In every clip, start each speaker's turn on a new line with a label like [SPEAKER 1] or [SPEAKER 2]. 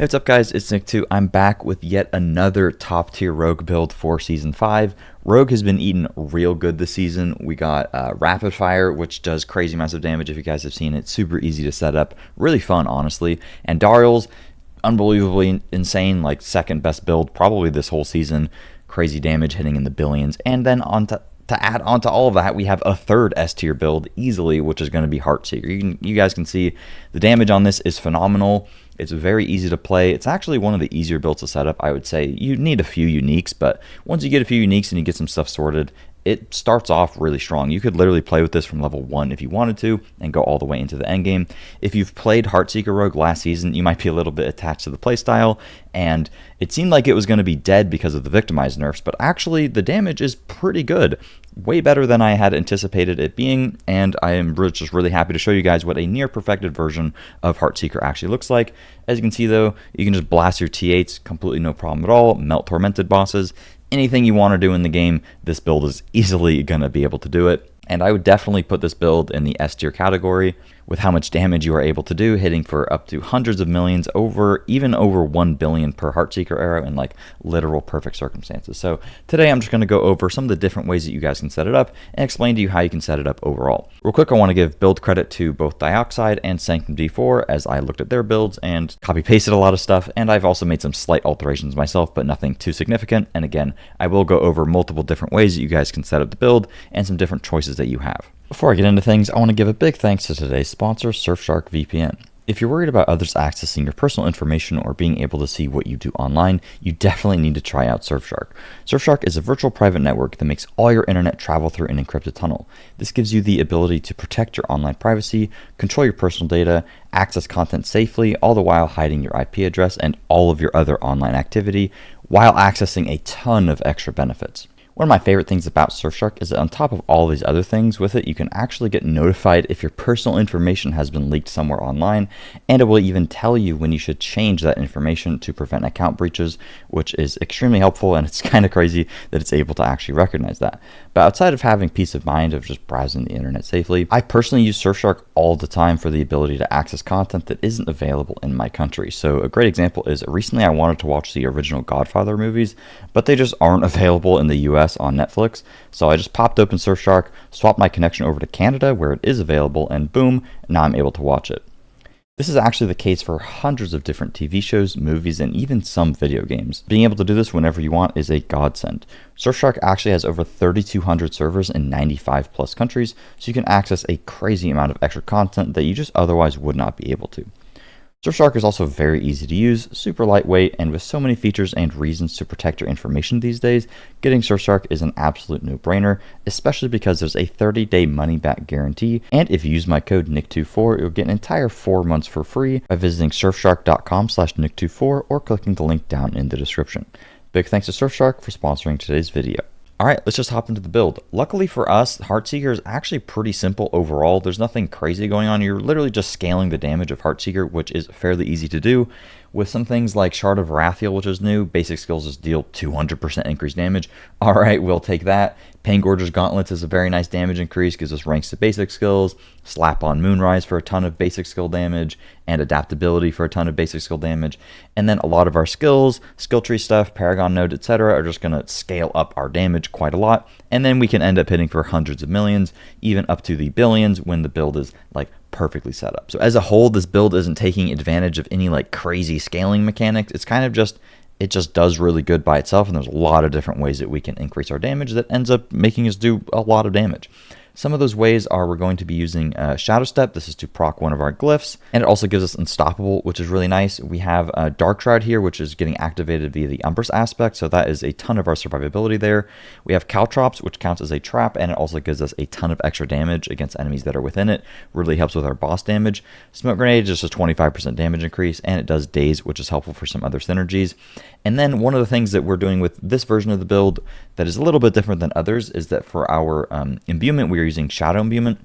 [SPEAKER 1] Hey, what's up guys, it's Nick2. I'm back with yet another top tier rogue build for season 5. Rogue has been eating real good this season. We got rapid fire, which does crazy amounts of damage if you guys have seen it. Super easy to set up, really fun honestly. And Dariel's unbelievably insane, like second best build probably this whole season. Crazy damage hitting in the billions. And then to add on to all of that, we have a third S tier build easily, which is going to be Heartseeker. You guys can see the damage on this is phenomenal. It's very easy to play. It's actually one of the easier builds to set up, I would say. You need a few uniques, but once you get a few uniques and you get some stuff sorted, it starts off really strong. You could literally play with this from level 1 if you wanted to and go all the way into the endgame. If you've played Heartseeker Rogue last season, you might be a little bit attached to the playstyle, and it seemed like it was going to be dead because of the victimized nerfs, but actually the damage is pretty good. Way better than I had anticipated it being, and I am just really happy to show you guys what a near perfected version of Heartseeker actually looks like. As you can see though, you can just blast your T8s completely no problem at all, melt tormented bosses. Anything you want to do in the game, this build is easily going to be able to do it. And I would definitely put this build in the S tier category with how much damage you are able to do, hitting for up to hundreds of millions, even over 1 billion per Heartseeker arrow in like literal perfect circumstances. So today I'm just going to go over some of the different ways that you guys can set it up and explain to you how you can set it up overall. Real quick, I want to give build credit to both Dioxide and Sanctum D4 as I looked at their builds and copy pasted a lot of stuff, and I've also made some slight alterations myself, but nothing too significant. And again, I will go over multiple different ways that you guys can set up the build and some different choices that you have. Before I get into things, I want to give a big thanks to today's sponsor, Surfshark VPN. If you're worried about others accessing your personal information or being able to see what you do online, you definitely need to try out Surfshark. Surfshark is a virtual private network that makes all your internet travel through an encrypted tunnel. This gives you the ability to protect your online privacy, control your personal data, access content safely, all the while hiding your IP address and all of your other online activity, while accessing a ton of extra benefits. One of my favorite things about Surfshark is that on top of all these other things with it, you can actually get notified if your personal information has been leaked somewhere online, and it will even tell you when you should change that information to prevent account breaches, which is extremely helpful, and it's kind of crazy that it's able to actually recognize that. But outside of having peace of mind of just browsing the internet safely, I personally use Surfshark all the time for the ability to access content that isn't available in my country. So a great example is recently I wanted to watch the original Godfather movies, but they just aren't available in the US on Netflix. So I just popped open Surfshark, swapped my connection over to Canada where it is available, and boom, now I'm able to watch it. This is actually the case for hundreds of different TV shows, movies, and even some video games. Being able to do this whenever you want is a godsend. Surfshark actually has over 3,200 servers in 95 plus countries, so you can access a crazy amount of extra content that you just otherwise would not be able to. Surfshark is also very easy to use, super lightweight, and with so many features and reasons to protect your information these days, getting Surfshark is an absolute no-brainer, especially because there's a 30-day money-back guarantee, and if you use my code NICK24, you'll get an entire 4 months for free by visiting surfshark.com/NICK24 or clicking the link down in the description. Big thanks to Surfshark for sponsoring today's video. Alright, let's just hop into the build. Luckily for us, Heartseeker is actually pretty simple overall. There's nothing crazy going on. You're literally just scaling the damage of Heartseeker, which is fairly easy to do. With some things like Shard of Rathiel, which is new, basic skills just deal 200% increased damage. Alright, we'll take that. Paingorger's Gauntlets is a very nice damage increase, gives us ranks to basic skills. Slap on Moonrise for a ton of basic skill damage, and adaptability for a ton of basic skill damage. And then a lot of our skills, skill tree stuff, Paragon Node, etc. are just going to scale up our damage quite a lot. And then we can end up hitting for hundreds of millions, even up to the billions when the build is like perfectly set up. So as a whole, this build isn't taking advantage of any like crazy scaling mechanics. It's kind of just, it just does really good by itself, and there's a lot of different ways that we can increase our damage that ends up making us do a lot of damage. Some of those ways are we're going to be using Shadow Step. This is to proc one of our glyphs, and it also gives us Unstoppable, which is really nice. We have Dark Shroud here, which is getting activated via the Umbrus aspect, so that is a ton of our survivability there. We have Caltrops, which counts as a trap, and it also gives us a ton of extra damage against enemies that are within it. Really helps with our boss damage. Smoke Grenade is just a 25% damage increase, and it does Daze, which is helpful for some other synergies. And then one of the things that we're doing with this version of the build that is a little bit different than others is that for our imbuement, we are using Shadow Imbuement.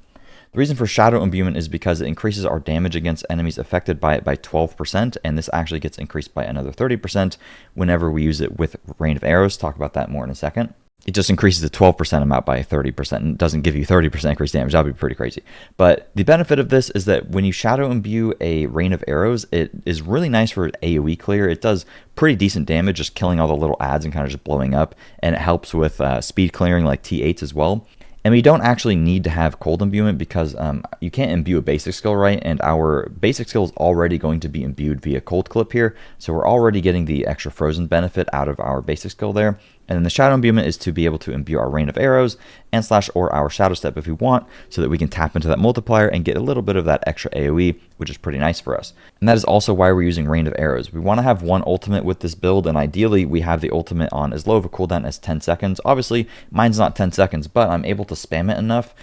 [SPEAKER 1] The reason for Shadow Imbuement is because it increases our damage against enemies affected by it by 12%, and this actually gets increased by another 30% whenever we use it with Rain of Arrows. Talk about that more in a second. it just increases the 12% amount by 30% and doesn't give you 30% increased damage. That would be pretty crazy. But the benefit of this is that when you shadow imbue a rain of arrows, it is really nice for AoE clear. It does pretty decent damage, just killing all the little adds and kind of just blowing up. And it helps with speed clearing like T8s as well. And we don't actually need to have cold imbuement because you can't imbue a basic skill, right? And our basic skill is already going to be imbued via cold clip here. So we're already getting the extra frozen benefit out of our basic skill there. And then the shadow imbuement is to be able to imbue our rain of arrows and slash or our shadow step if we want, so that we can tap into that multiplier and get a little bit of that extra AoE, which is pretty nice for us. And that is also why we're using rain of arrows. We want to have one ultimate with this build, and ideally we have the ultimate on as low of a cooldown as 10 seconds. Obviously, mine's not 10 seconds, but I'm able to spam it enough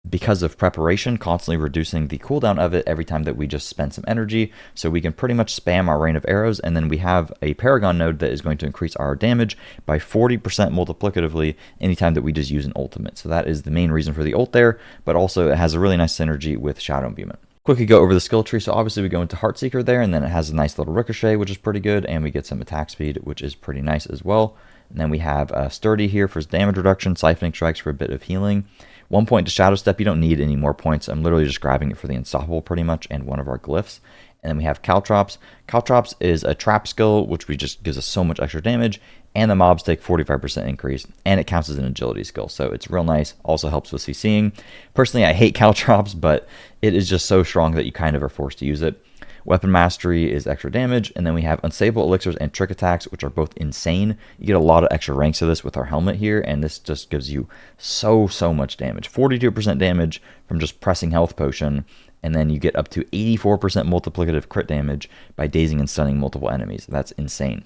[SPEAKER 1] because of preparation, constantly reducing the cooldown of it every time that we just spend some energy. So we can pretty much spam our rain of arrows, and then we have a Paragon node that is going to increase our damage by 40% multiplicatively anytime that we just use an ultimate. So that is the main reason for the ult there, but also it has a really nice synergy with Shadow Imbuement. Quickly go over the skill tree. So obviously we go into Heartseeker there, and then it has a nice little ricochet, which is pretty good, and we get some attack speed, which is pretty nice as well. And then we have Sturdy here for damage reduction, Siphoning Strikes for a bit of healing. 1 point to Shadow Step. You don't need any more points. I'm literally just grabbing it for the Unstoppable pretty much and one of our glyphs. And then we have Caltrops. Caltrops is a trap skill, which just gives us so much extra damage. And the mobs take 45% increase. And it counts as an agility skill. So it's real nice. Also helps with CCing. Personally, I hate Caltrops, but it is just so strong that you kind of are forced to use it. Weapon Mastery is extra damage, and then we have Unstable Elixirs and Trick Attacks, which are both insane. You get a lot of extra ranks of this with our helmet here, and this just gives you so much damage. 42% damage from just pressing Health Potion, and then you get up to 84% multiplicative crit damage by dazing and stunning multiple enemies. That's insane.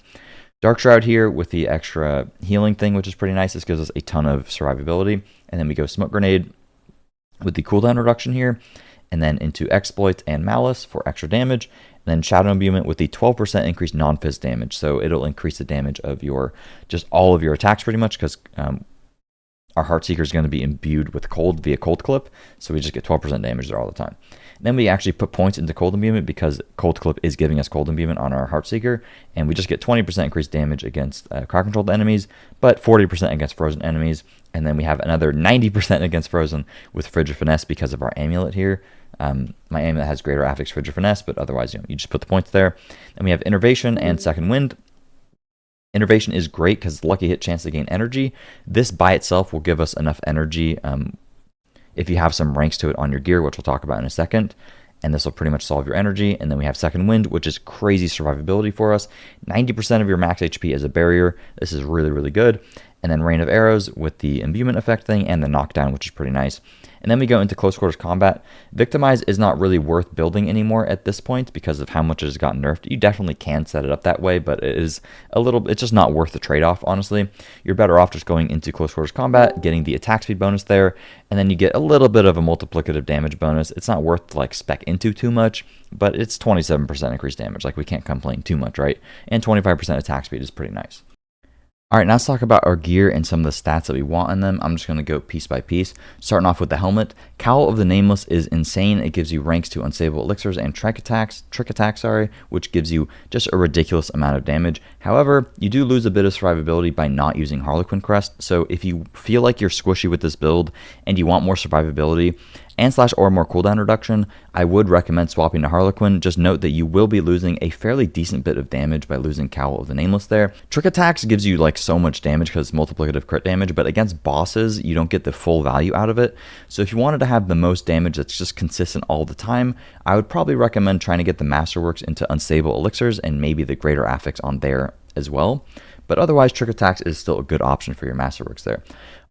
[SPEAKER 1] Dark Shroud here with the extra healing thing, which is pretty nice. This gives us a ton of survivability. And then we go Smoke Grenade with the cooldown reduction here, and then into Exploit and Malice for extra damage, and then Shadow Imbuement with the 12% increased non-phys damage. So it'll increase the damage of just all of your attacks pretty much, because our Heartseeker is going to be imbued with cold via cold clip, so we just get 12% damage there all the time. And then we actually put points into cold imbuement because cold clip is giving us cold imbuement on our Heartseeker, and we just get 20% increased damage against crowd controlled enemies, but 40% against frozen enemies. And then we have another 90% against frozen with Frigid Finesse because of our amulet here. My amulet has greater affix Frigid Finesse, but otherwise you just put the points there. And we have Innervation and Second Wind. Innervation is great because lucky hit chance to gain energy. This by itself will give us enough energy if you have some ranks to it on your gear, which we'll talk about in a second. And this will pretty much solve your energy. And then we have Second Wind, which is crazy survivability for us. 90% of your max HP as a barrier. This is really good. And then Rain of Arrows with the imbuement effect thing and the knockdown, which is pretty nice. And then we go into close quarters combat. Victimize is not really worth building anymore at this point because of how much it has gotten nerfed. You definitely can set it up that way, but it's just not worth the trade-off, honestly. You're better off just going into close quarters combat, getting the attack speed bonus there, and then you get a little bit of a multiplicative damage bonus. It's not worth to spec into too much, but it's 27% increased damage. We can't complain too much, right? And 25% attack speed is pretty nice. All right, now let's talk about our gear and some of the stats that we want in them. I'm just going to go piece by piece. Starting off with the helmet. Cowl of the Nameless is insane. It gives you ranks to Unstable Elixirs and Trick Attacks, which gives you just a ridiculous amount of damage. However, you do lose a bit of survivability by not using Harlequin Crest. So if you feel like you're squishy with this build and you want more survivability and / or more cooldown reduction, I would recommend swapping to Harlequin. Just note that you will be losing a fairly decent bit of damage by losing Cowl of the Nameless there. Trick Attacks gives you so much damage because it's multiplicative crit damage, but against bosses, you don't get the full value out of it. So if you wanted to have the most damage that's just consistent all the time, I would probably recommend trying to get the Masterworks into Unstable Elixirs and maybe the Greater Affix on there as well. But otherwise, Trick Attacks is still a good option for your Masterworks there.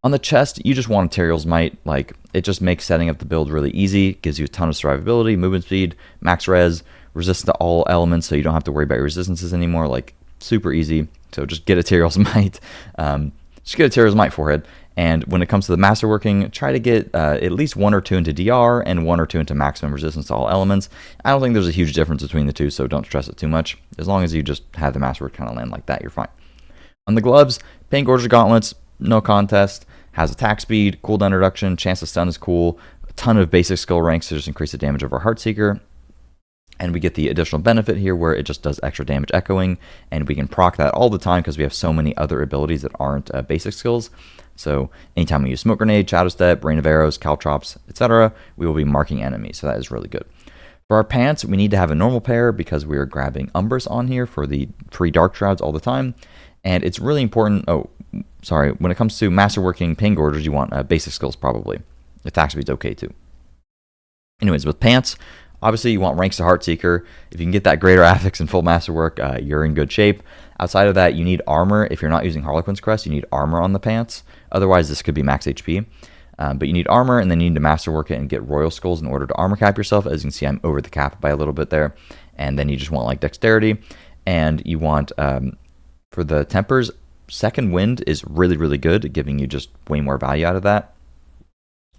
[SPEAKER 1] On the chest, you just want Ontario's Might. It just makes setting up the build really easy, gives you a ton of survivability, movement speed, max res, resist to all elements, so you don't have to worry about your resistances anymore. Super easy. So just get Ontario's Might. Just get Ontario's Might forehead. And when it comes to the masterworking, try to get at least 1 or 2 into DR and 1 or 2 into maximum resistance to all elements. I don't think there's a huge difference between the two, so don't stress it too much. As long as you just have the masterwork kind of land like that, you're fine. On the gloves, Pain Gorger Gauntlets, no contest. Has attack speed, cooldown reduction, chance to stun is cool. A ton of basic skill ranks to just increase the damage of our Heartseeker. And we get the additional benefit here where it just does extra damage echoing, and we can proc that all the time because we have so many other abilities that aren't basic skills. So anytime we use Smoke Grenade, Shadow Step, Rain of Arrows, Caltrops, etc., we will be marking enemies, so that is really good. For our pants, we need to have a normal pair because we are grabbing Umbris on here for the free Dark Shrouds all the time. And it's really important, when it comes to Masterworking Pain Gorgers, you want basic skills probably. Attack speed's okay too. Anyways, with pants, obviously you want ranks to Heartseeker. If you can get that Greater Affix and full Masterwork, you're in good shape. Outside of that, you need armor. If you're not using Harlequin's Crest, you need armor on the pants. Otherwise, this could be max HP. But you need armor, and then you need to masterwork it and get Royal Skulls in order to armor cap yourself. As you can see, I'm over the cap by a little bit there. And then you just want like dexterity. And you want, for the tempers, Second Wind is really, really good, giving you just way more value out of that.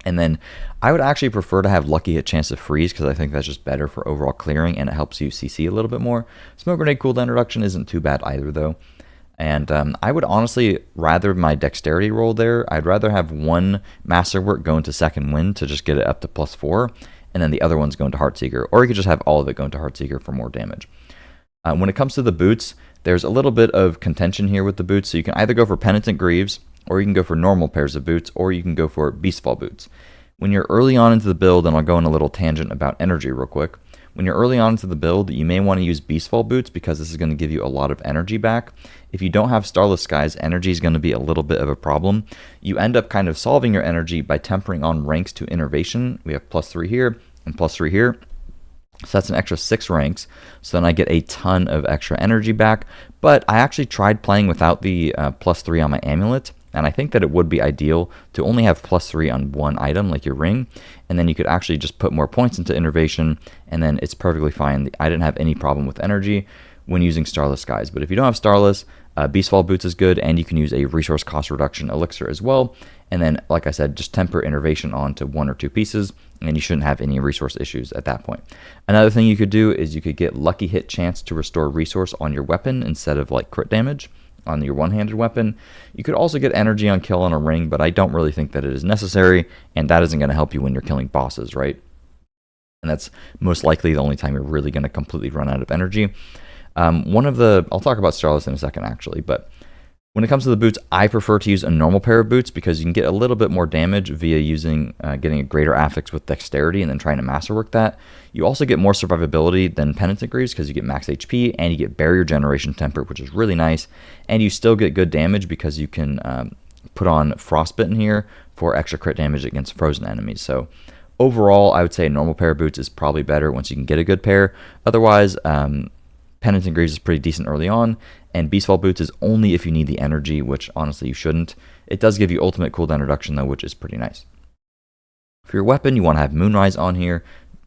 [SPEAKER 1] And then I would actually prefer to have Lucky Hit Chance to Freeze because I think that's just better for overall clearing and it helps you CC a little bit more. Smoke Grenade cooldown reduction isn't too bad either though. And I would honestly rather my dexterity roll there. I'd rather have one Masterwork go into Second Wind to just get it up to +4, and then the other one's going to Heartseeker. Or you could just have all of it go into Heartseeker for more damage. When it comes to the boots, there's a little bit of contention here with the boots. So you can either go for Penitent Greaves, or you can go for normal pairs of boots, or you can go for Beastfall boots. When you're early on into the build, and I'll go on a little tangent about energy real quick. When you're early on into the build, you may want to use Beastfall boots because this is going to give you a lot of energy back. If you don't have Starless Skies, energy is going to be a little bit of a problem. You end up kind of solving your energy by tempering on ranks to Innervation. We have +3 here and +3 here. So that's an extra 6 ranks. So then I get a ton of extra energy back. But I actually tried playing without the +3 on my amulet. And I think that it would be ideal to only have +3 on one item, like your ring. And then you could actually just put more points into Innervation, and then it's perfectly fine. I didn't have any problem with energy when using Starless Skies. But if you don't have Starless, Beastfall Boots is good, and you can use a resource cost reduction elixir as well. And then, like I said, just temper Innervation onto 1 or 2 pieces, and you shouldn't have any resource issues at that point. Another thing you could do is you could get Lucky Hit Chance to restore resource on your weapon instead of like crit damage on your one-handed weapon. You could also get energy on kill on a ring, but I don't really think that it is necessary, and that isn't going to help you when you're killing bosses, right? And that's most likely the only time you're really going to completely run out of energy. I'll talk about Starless in a second actually, but when it comes to the boots, I prefer to use a normal pair of boots because you can get a little bit more damage via using getting a greater affix with dexterity and then trying to masterwork that. You also get more survivability than Penitent Greaves because you get max HP and you get barrier generation temper, which is really nice. And you still get good damage because you can put on Frostbitten here for extra crit damage against frozen enemies. So overall, I would say a normal pair of boots is probably better once you can get a good pair. Otherwise, Penitent Greaves is pretty decent early on, and Beastfall Boots is only if you need the energy, which honestly you shouldn't. It does give you ultimate cooldown reduction though, which is pretty nice. For your weapon, you want to have Moonrise on here,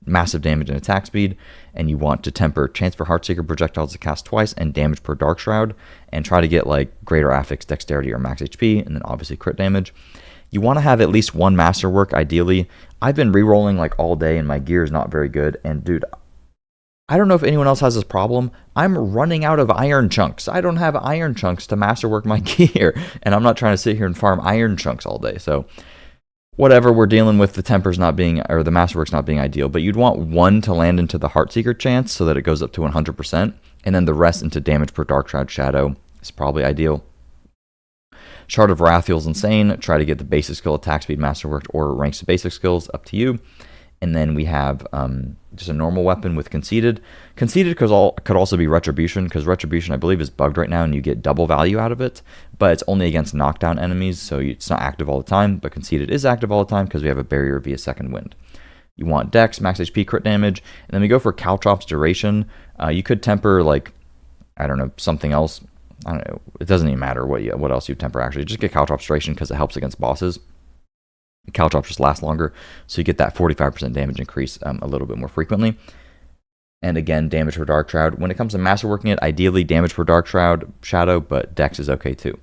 [SPEAKER 1] massive damage and attack speed, and you want to temper chance for Heartseeker projectiles to cast twice and damage per Dark Shroud, and try to get like greater affix, dexterity, or max HP, and then obviously crit damage. You want to have at least one masterwork, ideally. I've been rerolling like all day, and my gear is not very good, and dude, I don't know if anyone else has this problem. I'm running out of iron chunks. I don't have iron chunks to masterwork my gear, and I'm not trying to sit here and farm iron chunks all day. So whatever, we're dealing with the tempers not being, or the masterworks not being ideal, but you'd want one to land into the Heartseeker chance so that it goes up to 100%, and then the rest into damage per Dark Shroud Shadow is probably ideal. Shard of Wrath feels insane. Try to get the basic skill attack speed masterworked or ranks to basic skills, up to you. And then we have just a normal weapon with Conceited. Conceited could also be Retribution, because Retribution, I believe, is bugged right now, and you get double value out of it. But it's only against knockdown enemies, so it's not active all the time. But Conceited is active all the time because we have a barrier via Second Wind. You want Dex, max HP, crit damage. And then we go for Caltrops Duration. You could temper, like, I don't know, something else. I don't know. It doesn't even matter what else you temper, actually. Just get Caltrops Duration because it helps against bosses. Caltrops just last longer, so you get that 45% damage increase a little bit more frequently. And again, damage per Dark Shroud. When it comes to masterworking it, ideally damage per Dark Shroud Shadow, but Dex is okay too.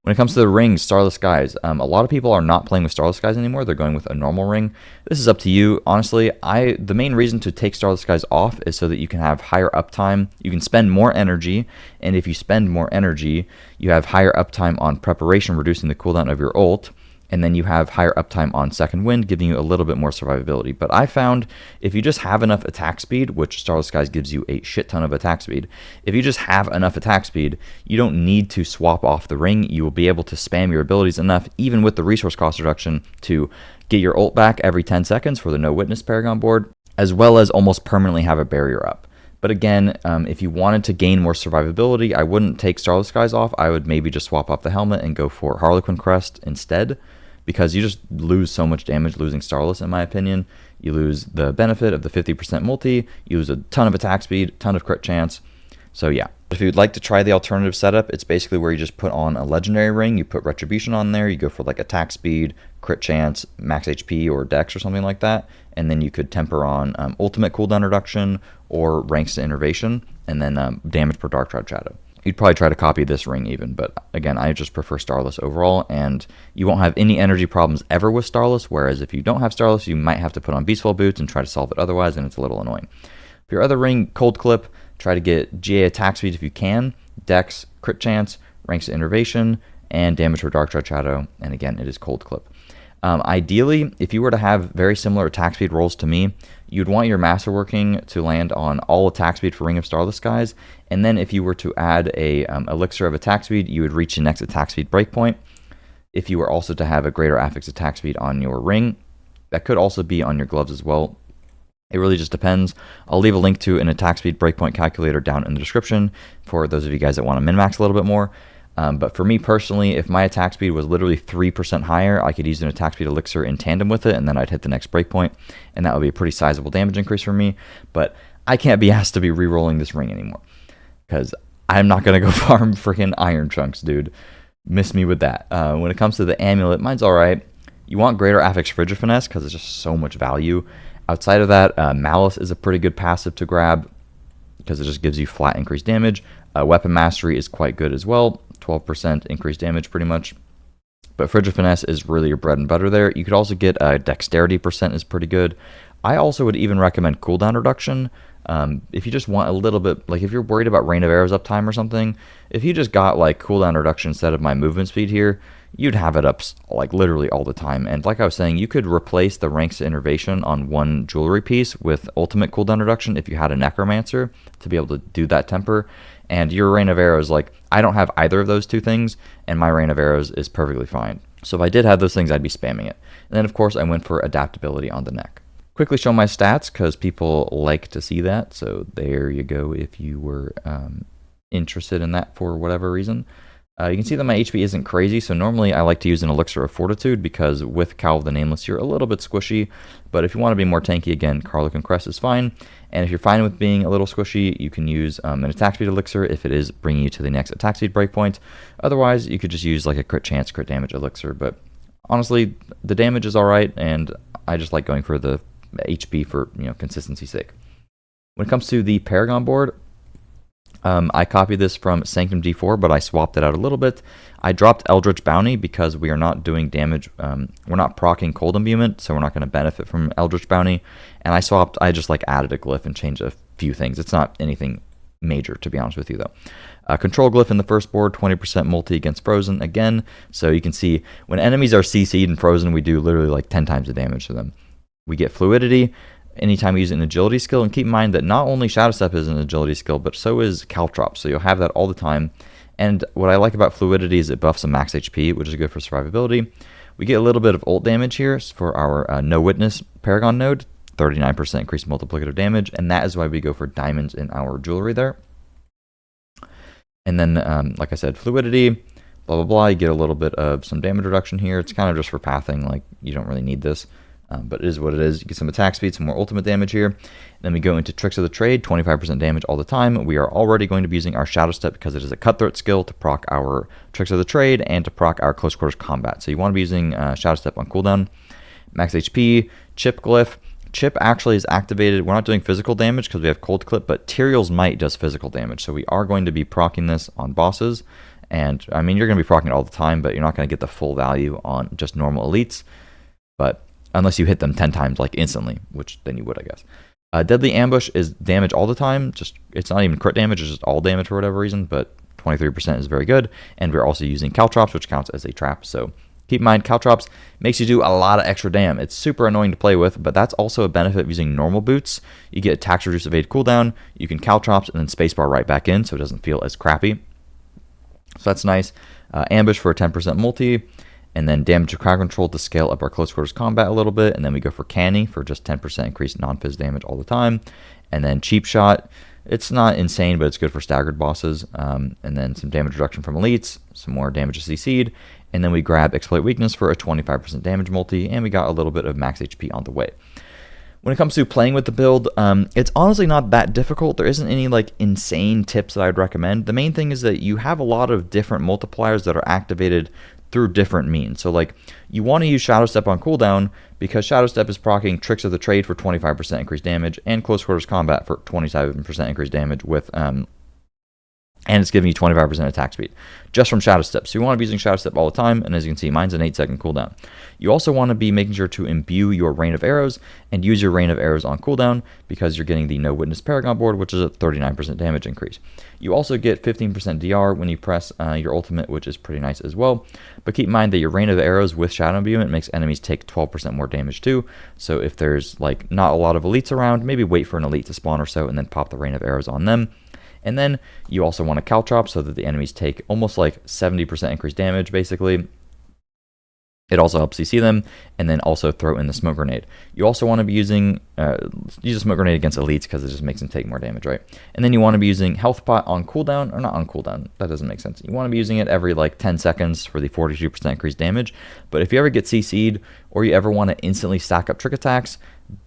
[SPEAKER 1] When it comes to the rings, Starless Skies, a lot of people are not playing with Starless Skies anymore. They're going with a normal ring. This is up to you. Honestly, the main reason to take Starless Skies off is so that you can have higher uptime. You can spend more energy, and if you spend more energy, you have higher uptime on preparation, reducing the cooldown of your ult. and then you have higher uptime on second wind, giving you a little bit more survivability. But I found if you just have enough attack speed, which Starless Skies gives you a shit ton of attack speed, if you just have enough attack speed, you don't need to swap off the ring. You will be able to spam your abilities enough, even with the resource cost reduction, to get your ult back every 10 seconds for the No Witness Paragon board, as well as almost permanently have a barrier up. But again, if you wanted to gain more survivability, I wouldn't take Starless Skies off. I would maybe just swap off the helmet and go for Harlequin Crest instead, because you just lose so much damage losing Starless, in my opinion. You lose the benefit of the 50% multi, you lose a ton of attack speed, ton of crit chance. So yeah, if you'd like to try the alternative setup, it's basically where you just put on a legendary ring, you put Retribution on there, you go for like attack speed, crit chance, max HP, or dex or something like that, and then you could temper on ultimate cooldown reduction or ranks to innervation, and then damage per Dark Shroud Shadow. You'd probably try to copy this ring even, but again, I just prefer Starless overall, and you won't have any energy problems ever with Starless, whereas if you don't have Starless, you might have to put on Beastfall Boots and try to solve it otherwise, and it's a little annoying. For your other ring, Cold Clip, try to get GA attack speed if you can, dex, crit chance, ranks to innervation, and damage for Dark Shroud Shadow, and again, it is Cold Clip. Ideally, if you were to have very similar attack speed rolls to me, you'd want your Masterworking to land on all attack speed for Ring of Starless Skies, and then if you were to add a Elixir of attack speed, you would reach the next attack speed breakpoint. If you were also to have a greater affix attack speed on your ring, that could also be on your gloves as well. It really just depends. I'll leave a link to an attack speed breakpoint calculator down in the description for those of you guys that want to min-max a little bit more. But for me personally, if my attack speed was literally 3% higher, I could use an attack speed elixir in tandem with it, and then I'd hit the next breakpoint, and that would be a pretty sizable damage increase for me. But I can't be asked to be re-rolling this ring anymore, because I'm not going to go farm freaking iron chunks, dude. Miss me with that. When it comes to the amulet, mine's alright. You want greater affix Frigid Finesse, because it's just so much value. Outside of that, Malice is a pretty good passive to grab, because it just gives you flat increased damage. Weapon Mastery is quite good as well. 12% increased damage pretty much. But Frigid Finesse is really your bread and butter there. You could also get Dexterity percent is pretty good. I also would even recommend cooldown reduction. If you just want a little bit, like if you're worried about Rain of Arrows uptime or something, if you just got like cooldown reduction instead of my movement speed here, you'd have it up like literally all the time. And like I was saying, you could replace the ranks to innervation on one jewelry piece with ultimate cooldown reduction if you had a Necromancer to be able to do that temper. And your Rain of Arrows, like, I don't have either of those two things, and my Rain of Arrows is perfectly fine. So if I did have those things, I'd be spamming it. And then, of course, I went for adaptability on the neck. Quickly show my stats, because people like to see that. So there you go if you were interested in that for whatever reason. You can see that my HP isn't crazy, so normally I like to use an Elixir of Fortitude, because with Cowl of the Nameless, you're a little bit squishy. But if you want to be more tanky, again, Harlequin Crest is fine. And if you're fine with being a little squishy, you can use an attack speed elixir if it is bringing you to the next attack speed breakpoint. Otherwise, you could just use like a crit chance, crit damage elixir. But honestly, the damage is alright, and I just like going for the HP for consistency's sake. When it comes to the Paragon board, I copied this from Sanctum D4, but I swapped it out a little bit. I dropped Eldritch Bounty because we are not doing damage. We're not proccing Cold Imbuement, so we're not going to benefit from Eldritch Bounty. And I just like added a glyph and changed a few things. It's not anything major, to be honest with you, though. Control Glyph in the first board, 20% multi against Frozen again. So you can see when enemies are CC'd and Frozen, we do literally like 10 times the damage to them. We get Fluidity anytime you use an agility skill, and keep in mind that not only Shadow Step is an agility skill, but so is Caltrop, so you'll have that all the time. And what I like about Fluidity is it buffs some max HP, which is good for survivability. We get a little bit of ult damage here for our No Witness Paragon node, 39% increased multiplicative damage, and that is why we go for diamonds in our jewelry there. And then, like I said, Fluidity, blah, blah, blah, you get a little bit of some damage reduction here. It's kind of just for pathing, like you don't really need this. But it is what it is. You get some attack speed, some more ultimate damage here. Then we go into Tricks of the Trade, 25% damage all the time. We are already going to be using our Shadow Step because it is a cutthroat skill to proc our Tricks of the Trade and to proc our Close Quarters Combat. So you want to be using Shadow Step on cooldown. Max HP, Chip Glyph. Chip actually is activated. We're not doing physical damage because we have Cold Clip, but Tyrael's Might does physical damage. So we are going to be proccing this on bosses. And, I mean, you're going to be proccing it all the time, but you're not going to get the full value on just normal elites. But unless you hit them 10 times, like instantly, which then you would, I guess. Deadly Ambush is damage all the time. It's not even crit damage, it's just all damage for whatever reason, but 23% is very good. And we're also using Caltrops, which counts as a trap, so Keep in mind, Caltrops makes you do a lot of extra damage. It's super annoying to play with, but that's also a benefit of using normal boots. You get attacks reduce evade cooldown, you can Caltrops and then spacebar right back in, so it doesn't feel as crappy. So that's nice. Ambush for a 10% multi, and then damage to crowd control to scale up our close quarters combat a little bit, and then we go for Canny for just 10% increased non-phys damage all the time, and then Cheap Shot. It's not insane, but it's good for staggered bosses, and then some damage reduction from elites, some more damage to CC'd, and then we grab Exploit Weakness for a 25% damage multi, and we got a little bit of max HP on the way. When it comes to playing with the build, it's honestly not that difficult. There isn't any like insane tips that I'd recommend. The main thing is that you have a lot of different multipliers that are activated through different means. So like you want to use Shadow Step on cooldown because Shadow Step is proccing Tricks of the Trade for 25% increased damage and Close Quarters Combat for 27% increased damage with and it's giving you 25% attack speed just from Shadow Step. So you want to be using Shadow Step all the time, and as you can see, mine's an 8-second cooldown. You also want to be making sure to imbue your Rain of Arrows and use your Rain of Arrows on cooldown because you're getting the No Witness Paragon board, which is a 39% damage increase. You also get 15% DR when you press your ultimate, which is pretty nice as well. But keep in mind that your Rain of Arrows with Shadow Imbuement makes enemies take 12% more damage too. So if there's like not a lot of elites around, maybe wait for an elite to spawn or so and then pop the Rain of Arrows on them. And then you also want to Caltrop so that the enemies take almost like 70% increased damage, basically. It also helps CC them, and then also throw in the Smoke Grenade. You also want to be using, use a Smoke Grenade against elites because it just makes them take more damage, right? And then you want to be using Health Pot on cooldown, or not on cooldown, that doesn't make sense. You want to be using it every like 10 seconds for the 42% increased damage. But if you ever get CC'd, or you ever want to instantly stack up trick attacks,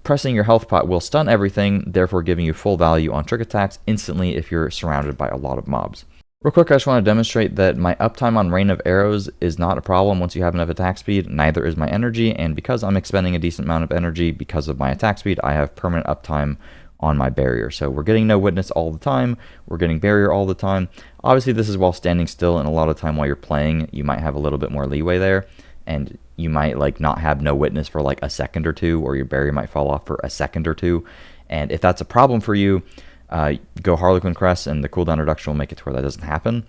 [SPEAKER 1] pressing your health pot will stun everything, therefore giving you full value on trick attacks instantly if you're surrounded by a lot of mobs. Real quick, I just want to demonstrate that my uptime on Rain of Arrows is not a problem once you have enough attack speed, neither is my energy, and because I'm expending a decent amount of energy because of my attack speed, I have permanent uptime on my barrier. So we're getting No Witness all the time, we're getting barrier all the time. Obviously this is while standing still, and a lot of time while you're playing, you might have a little bit more leeway there, and you might like not have No Witness for like a second or two, or your barrier might fall off for a second or two. And if that's a problem for you, go Harlequin Crest, and the cooldown reduction will make it to where that doesn't happen.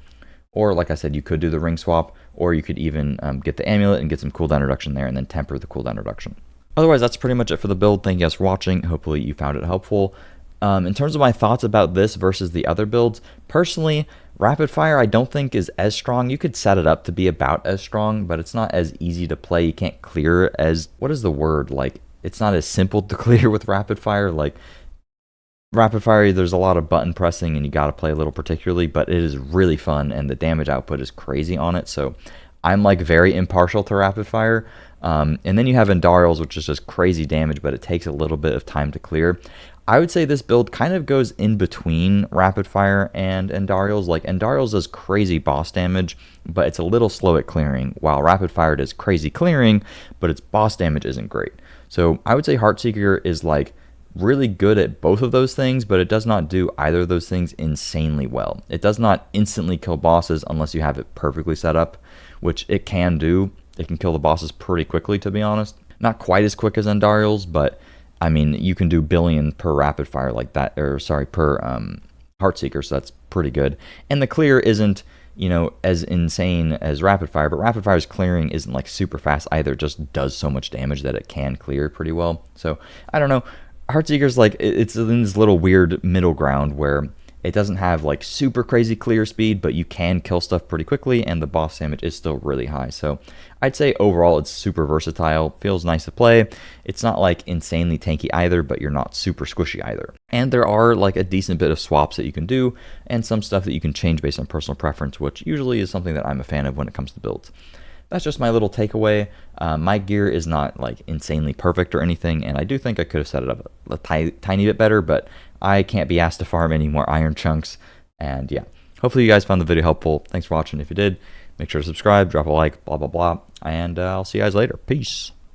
[SPEAKER 1] Or like I said, you could do the ring swap, or you could even get the amulet and get some cooldown reduction there and then temper the cooldown reduction. Otherwise, that's pretty much it for the build. Thank you guys for watching. Hopefully you found it helpful. In terms of my thoughts about this versus the other builds, personally, Rapid Fire I don't think is as strong. You could set it up to be about as strong, but it's not as easy to play. You can't clear as, what is the word? Like, it's not as simple to clear with Rapid Fire. Like, Rapid Fire, there's a lot of button pressing and you got to play a little particularly, but it is really fun and the damage output is crazy on it. So I'm like very impartial to Rapid Fire. And then you have Endarials, which is just crazy damage, but it takes a little bit of time to clear. I would say this build kind of goes in between Rapid Fire and Endarials. Like, Endarials does crazy boss damage, but it's a little slow at clearing, while Rapid Fire does crazy clearing, but its boss damage isn't great. So I would say Heartseeker is like really good at both of those things, but it does not do either of those things insanely well. It does not instantly kill bosses unless you have it perfectly set up, which it can do. It can kill the bosses pretty quickly, to be honest. Not quite as quick as Endarials, but I mean, you can do billion per Rapid Fire like that, or sorry, per Heartseeker, so that's pretty good. And the clear isn't, you know, as insane as Rapid Fire, but Rapid Fire's clearing isn't like super fast either. It just does so much damage that it can clear pretty well. So I don't know. Heartseeker's like, it's in this little weird middle ground where it doesn't have like super crazy clear speed, but you can kill stuff pretty quickly, and the boss damage is still really high. So I'd say overall it's super versatile, feels nice to play. It's not like insanely tanky either, but you're not super squishy either. And there are like a decent bit of swaps that you can do, and some stuff that you can change based on personal preference, which usually is something that I'm a fan of when it comes to builds. That's just my little takeaway. My gear is not like insanely perfect or anything, and I do think I could have set it up a tiny bit better, but I can't be asked to farm any more iron chunks. And yeah, hopefully you guys found the video helpful. Thanks for watching. If you did, make sure to subscribe, drop a like, blah, blah, blah. And I'll see you guys later. Peace.